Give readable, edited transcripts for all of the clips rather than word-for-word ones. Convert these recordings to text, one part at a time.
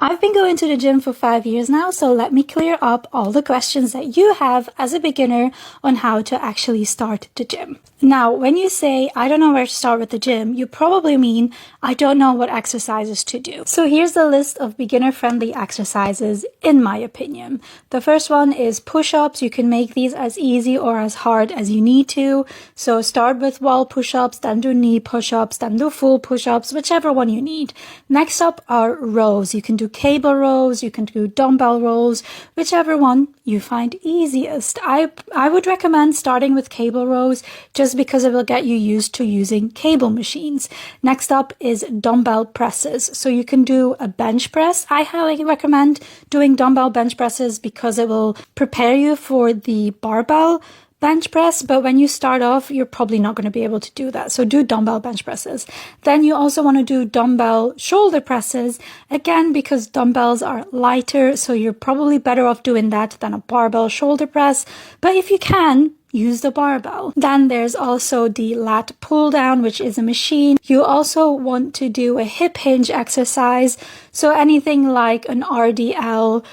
I've been going to the gym for 5 years now, so let me clear up all the questions that you have as a beginner on how to actually start the gym. Now, when you say, I don't know where to start with the gym, you probably mean, I don't know what exercises to do. So here's the list of beginner-friendly exercises, in my opinion. The first one is push-ups. You can make these as easy or as hard as you need to. So start with wall push-ups, then do knee push-ups, then do full push-ups, whichever one you need. Next up are rows. You can do cable rows, you can do dumbbell rows, whichever one you find easiest. I would recommend starting with cable rows just because it will get you used to using cable machines. Next up is dumbbell presses. So you can do a bench press. I highly recommend doing dumbbell bench presses because it will prepare you for the barbell bench press, but when you start off, you're probably not going to be able to do that. So do dumbbell bench presses. Then you also want to do dumbbell shoulder presses, again, because dumbbells are lighter, so you're probably better off doing that than a barbell shoulder press. But if you can, use the barbell. Then there's also the lat pull down, which is a machine. You also want to do a hip hinge exercise. So anything like an RDL,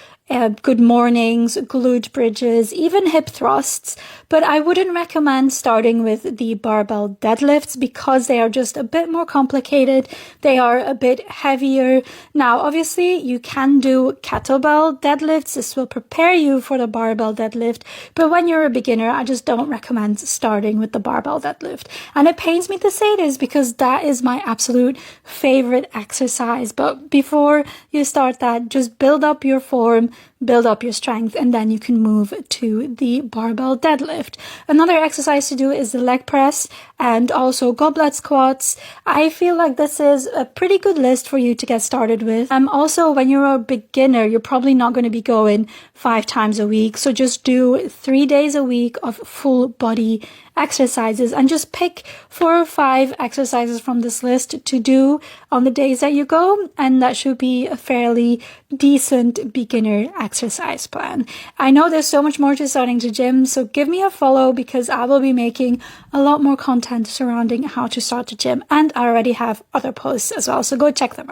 good mornings, glute bridges, even hip thrusts. But I wouldn't recommend starting with the barbell deadlifts because they are just a bit more complicated. They are a bit heavier. Now, obviously, you can do kettlebell deadlifts. This will prepare you for the barbell deadlift. But when you're a beginner, I just don't recommend starting with the barbell deadlift. And it pains me to say this because that is my absolute favorite exercise. But before you start that, just build up your form, build up your strength, and then you can move to the barbell deadlift. Another exercise to do is the leg press and also goblet squats. I feel like this is a pretty good list for you to get started with. Also, when you're a beginner, you're probably not going to be going 5 times a week. So just do 3 days a week of full body exercises and just pick 4 or 5 exercises from this list to do on the days that you go, and that should be a fairly decent beginner exercise plan. I know there's so much more to starting to gym, so give me a follow because I will be making a lot more content surrounding how to start the gym, and I already have other posts as well, so go check them out.